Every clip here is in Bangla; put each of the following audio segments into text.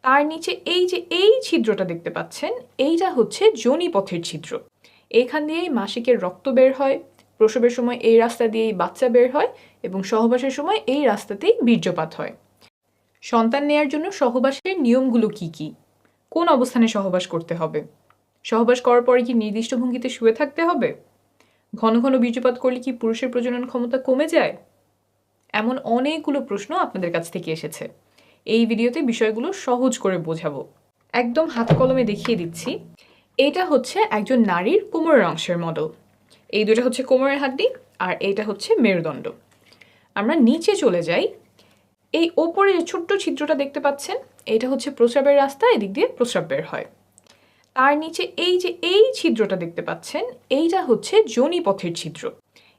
তার নিচে এই ছিদ্রটা দেখতে পাচ্ছেন, এইটা হচ্ছে যোনিপথের ছিদ্র। এইখান দিয়েই মাসিকের রক্ত বের হয়, প্রসবের সময় এই রাস্তা দিয়েই বাচ্চা বের হয় এবং সহবাসের সময় এই রাস্তাতেই বীর্যপাত হয়। সন্তান নেয়ার জন্য সহবাসের নিয়মগুলো কি কি? কোন অবস্থানে সহবাস করতে হবে? সহবাস করার পরে কি নির্দিষ্ট ভঙ্গিতে শুয়ে থাকতে হবে? ঘন ঘন বীর্যপাত করলে কি পুরুষের প্রজনন ক্ষমতা কমে যায়? এমন অনেকগুলো প্রশ্ন আপনাদের কাছ থেকে এসেছে। এই ভিডিওতে বিষয়গুলো সহজ করে বোঝাবো, একদম হাত কলমে দেখিয়ে দিচ্ছি। এটা হচ্ছে একজন নারীর কোমরের অংশের মডেল। এই দুটো হচ্ছে কোমরের হাড্ডি আর এইটা হচ্ছে মেরুদণ্ড। আমরা নিচে চলে যাই। এই ওপরে যে ছোট্ট ছিদ্রটা দেখতে পাচ্ছেন, এটা হচ্ছে প্রস্রাবের রাস্তা, এদিক দিয়ে প্রস্রাব বের হয়। তার নিচে এই ছিদ্রটা দেখতে পাচ্ছেন, এইটা হচ্ছে যোনিপথের ছিদ্র।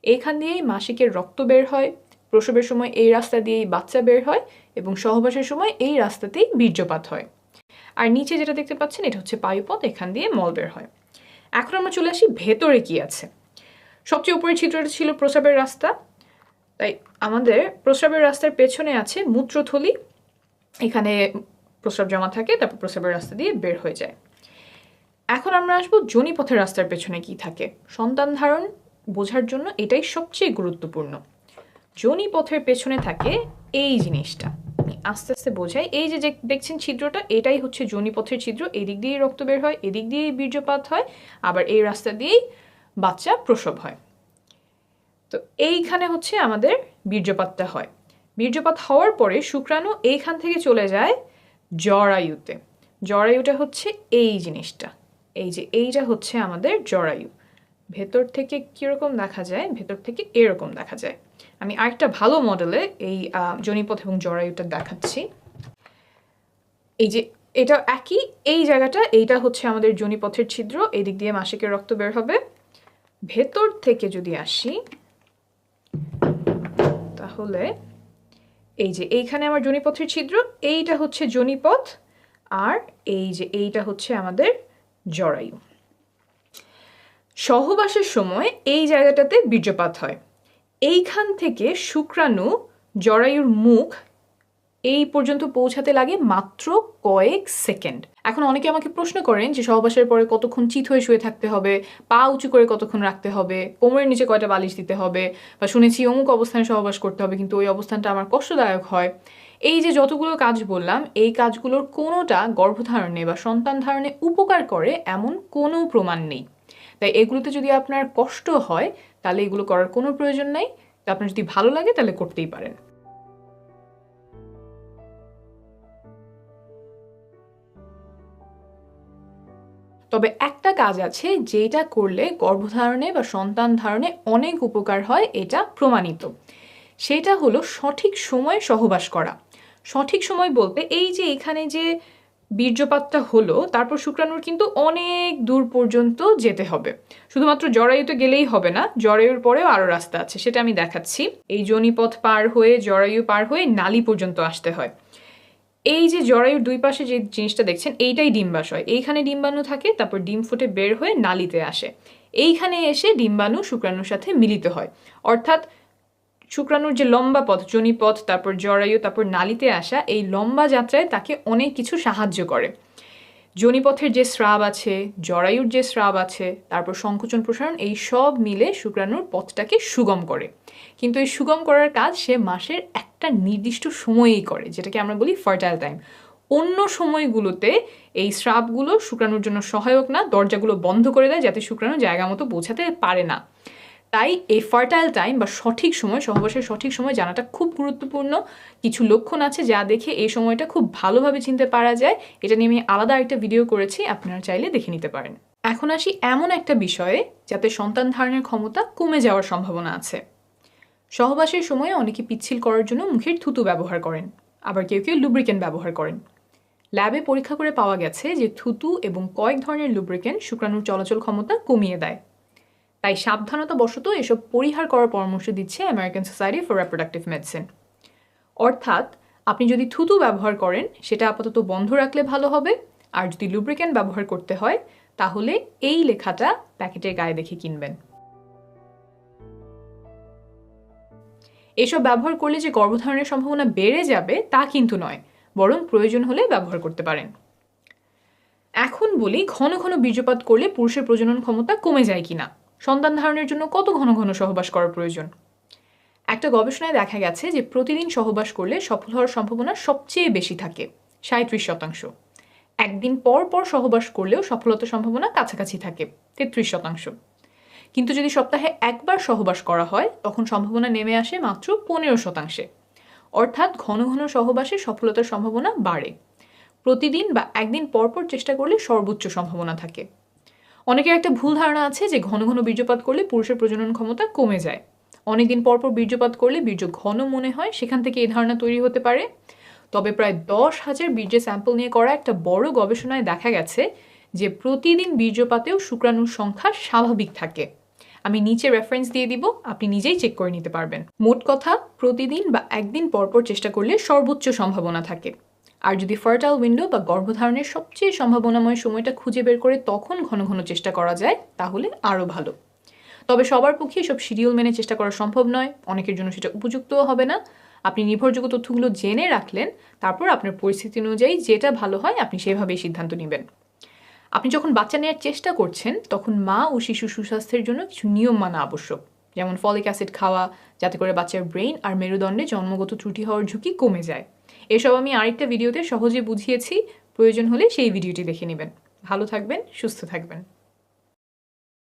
এইখান দিয়েই মাসিকের রক্ত বের হয়, প্রসবের সময় এই রাস্তা দিয়েই বাচ্চা বের হয় এবং সহবাসের সময় এই রাস্তাতেই বীর্যপাত হয়। আর নিচে যেটা দেখতে পাচ্ছেন, এটা হচ্ছে পায়ুপথ, এখান দিয়ে মল বের হয়। এখন আমরা চলে আসি ভেতরে কি আছে। সবচেয়ে উপরের ছিদ্রটা ছিল প্রস্রাবের রাস্তা, তাই আমাদের প্রস্রাবের রাস্তার পেছনে আছে মূত্রথলি। এখানে প্রস্রাব জমা থাকে, তারপর প্রস্রাবের রাস্তা দিয়ে বের হয়ে যায়। এখন আমরা আসবো যোনিপথের রাস্তার পেছনে কি থাকে। সন্তান ধারণ বোঝার জন্য এটাই সবচেয়ে গুরুত্বপূর্ণ। যোনিপথের পেছনে থাকে এই জিনিসটা, আস্তে আস্তে বোঝাই। এই যে দেখছেন ছিদ্রটা, এটাই হচ্ছে যোনিপথের ছিদ্র। এদিক দিয়েই রক্ত বের হয়, এদিক দিয়েই বীর্যপাত হয়, আবার এই রাস্তা দিয়েই বাচ্চা প্রসব হয়। তো এইখানে হচ্ছে আমাদের বীর্যপাতটা হয়। বীর্যপাত হওয়ার পরে শুক্রাণু এইখান থেকে চলে যায় জরায়ুতে। জরায়ুটা হচ্ছে এই জিনিসটা, এই যে এইটা হচ্ছে আমাদের জরায়ু। ভেতর থেকে কীরকম দেখা যায়? ভেতর থেকে এরকম দেখা যায়। আমি আরেকটা ভালো মডেলে এই যোনিপথ এবং জরায়ুটা দেখাচ্ছি। এই যে এটা একই, এই জায়গাটা, এইটা হচ্ছে আমাদের যোনিপথের ছিদ্র, এদিক দিয়ে মাসিকের রক্ত বের হবে। ভেতর থেকে যদি আসি, তাহলে এই যে এইখানে আমার যোনিপথের ছিদ্র, এইটা হচ্ছে যোনিপথ, আর এই যে এইটা হচ্ছে আমাদের জরায়ু। সহবাসের সময় এই জায়গাটাতে বীর্যপাত হয়। এইখান থেকে শুক্রাণু জরায়ুর মুখ এই পর্যন্ত পৌঁছাতে লাগে মাত্র কয়েক সেকেন্ড। এখন অনেকে আমাকে প্রশ্ন করেন যে সহবাসের পরে কতক্ষণ চিত হয়ে শুয়ে থাকতে হবে, পা উঁচু করে কতক্ষণ রাখতে হবে, কোমরের নিচে কয়টা বালিশ দিতে হবে, বা শুনেছি অমুক অবস্থানে সহবাস করতে হবে, কিন্তু ওই অবস্থানটা আমার কষ্টদায়ক হয়। এই যে যতগুলো কাজ বললাম, এই কাজগুলোর কোনোটা গর্ভধারণে বা সন্তান ধারণে উপকার করে এমন কোনো প্রমাণ নেই। তাই এগুলোতে যদি আপনার কষ্ট হয়, তাহলে এগুলো করার কোনো প্রয়োজন নাই। তা আপনার যদি ভালো লাগে তাহলে করতেই পারেন। তবে একটা কাজ আছে যেটা করলে গর্ভধারণে বা সন্তান ধারণে অনেক উপকার হয়, এটা প্রমাণিত। সেটা হলো সঠিক সময়ে সহবাস করা। সঠিক সময় বলতে এই যে এখানে যে বীর্যপাতটা হলো, তারপর শুক্রাণুর কিন্তু অনেক দূর পর্যন্ত যেতে হবে। শুধুমাত্র জরায়ুতে গেলেই হবে না, জরায়ুর পরেও আরও রাস্তা আছে, সেটা আমি দেখাচ্ছি। এই যোনিপথ পার হয়ে, জরায়ু পার হয়ে নালী পর্যন্ত আসতে হয়। এই যে জরায়ুর দুই পাশে যে জিনিসটা দেখছেন, এইটাই ডিম্বাশয়। এইখানে ডিম্বাণু থাকে, তারপর ডিম ফুটে বের হয়ে নালীতে আসে। এইখানে এসে ডিম্বাণু শুক্রাণুর সাথে মিলিত হয়। অর্থাৎ শুক্রাণুর যে লম্বা পথ, যোনিপথ, তারপর জরায়ু, তারপর নালীতে আসা, এই লম্বা যাত্রায় তাকে অনেক কিছু সাহায্য করে। যোনিপথের যে স্রাব আছে, জরায়ুর যে স্রাব আছে, তারপর সংকোচন প্রসারণ, এই সব মিলে শুক্রাণুর পথটাকে সুগম করে। কিন্তু এই সুগম করার কাজ সে মাসের একটা নির্দিষ্ট সময়েই করে, যেটাকে আমরা বলি ফার্টাইল টাইম। অন্য সময়গুলোতে এই স্রাবগুলো শুক্রাণুর জন্য সহায়ক না, দরজাগুলো বন্ধ করে দেয় যাতে শুক্রাণু জায়গা মতো পৌঁছাতে পারে না। তাই এই ফার্টাইল টাইম বা সঠিক সময়, সহবাসের সঠিক সময় জানাটা খুব গুরুত্বপূর্ণ। কিছু লক্ষণ আছে যা দেখে এই সময়টা খুব ভালোভাবে চিনতে পারা যায়। এটা নিয়ে আমি আলাদা একটা ভিডিও করেছি, আপনারা চাইলে দেখে নিতে পারেন। এখন আসি এমন একটা বিষয়ে যাতে সন্তান ধারণের ক্ষমতা কমে যাওয়ার সম্ভাবনা আছে। সহবাসের সময় অনেকে পিচ্ছিল করার জন্য মুখের থুতু ব্যবহার করেন, আবার কেউ কেউ লুব্রিকেন্ট ব্যবহার করেন। ল্যাবে পরীক্ষা করে পাওয়া গেছে যে থুতু এবং কয়েক ধরনের লুব্রিকেন্ট শুক্রাণুর চলাচল ক্ষমতা কমিয়ে দেয়। তাই সাবধানতা বশত এসব পরিহার করার পরামর্শ দিচ্ছে American society for reproductive medicine. অর্থাৎ আপনি যদি থুতু ব্যবহার করেন, সেটা আপাতত বন্ধ রাখলে ভালো হবে। আর যদি লুব্রিকেন্ট ব্যবহার করতে হয়, তাহলে এই লেখাটা প্যাকেটের গায়ে দেখে কিনবেন। এসব ব্যবহার করলে যে গর্ভধারণের সম্ভাবনা বেড়ে যাবে তা কিন্তু নয়, বরং প্রয়োজন হলে ব্যবহার করতে পারেন। এখন বলি, ঘন ঘন বীর্যপাত করলে পুরুষের প্রজনন ক্ষমতা কমে যায় কিনা, সন্তান ধারণের জন্য কত ঘন ঘন সহবাস করা প্রয়োজন। একটা গবেষণায় দেখা গেছে যে প্রতিদিন সহবাস করলে সফল হওয়ার সম্ভাবনা সবচেয়ে বেশি থাকে, 37%। একদিন পর পর সহবাস করলেও সফলতার সম্ভাবনা কাছাকাছি থাকে, 33%। কিন্তু যদি সপ্তাহে একবার সহবাস করা হয় তখন সম্ভাবনা নেমে আসে মাত্র 15%। অর্থাৎ ঘন ঘন সহবাসে সফলতার সম্ভাবনা বাড়ে। প্রতিদিন বা একদিন পর পর চেষ্টা করলে সর্বোচ্চ সম্ভাবনা থাকে। অনেকের একটা ভুল ধারণা আছে যে ঘন ঘন বীর্যপাত করলে পুরুষের প্রজনন ক্ষমতা কমে যায়। অনেকদিন পর পর বীর্যপাত করলে বীর্য ঘন মনে হয়, সেখান থেকে এই ধারণা তৈরি হতে পারে। তবে প্রায় 10,000 বীর্যের স্যাম্পল নিয়ে করা একটা বড় গবেষণায় দেখা গেছে যে প্রতিদিন বীর্যপাতেও শুক্রাণুর সংখ্যা স্বাভাবিক থাকে। আমি নিচে রেফারেন্স দিয়ে দিব, আপনি নিজেই চেক করে নিতে পারবেন। মোট কথা, প্রতিদিন বা একদিন পরপর চেষ্টা করলে সর্বোচ্চ সম্ভাবনা থাকে। আর যদি ফার্টাইল উইন্ডো বা গর্ভধারণের সবচেয়ে সম্ভাবনাময় সময়টা খুঁজে বের করে তখন ঘন ঘন চেষ্টা করা যায় তাহলে আরও ভালো। তবে সবার পক্ষে সব শিডিউল মেনে চেষ্টা করা সম্ভব নয়, অনেকের জন্য সেটা উপযুক্তও হবে না। আপনি নির্ভরযোগ্য তথ্যগুলো জেনে রাখলেন, তারপর আপনার পরিস্থিতি অনুযায়ী যেটা ভালো হয় আপনি সেভাবেই সিদ্ধান্ত নেবেন। আপনি যখন বাচ্চা নেওয়ার চেষ্টা করছেন তখন মা ও শিশু সুস্বাস্থ্যের জন্য কিছু নিয়ম মানা আবশ্যক, যেমন ফলিক অ্যাসিড খাওয়া, যাতে করে বাচ্চার ব্রেইন আর মেরুদণ্ডে জন্মগত ত্রুটি হওয়ার ঝুঁকি কমে যায়। এসব আমি আরেকটা ভিডিওতে সহজে বুঝিয়েছি, প্রয়োজন হলে সেই ভিডিওটি দেখে নেবেন। ভালো থাকবেন, সুস্থ থাকবেন।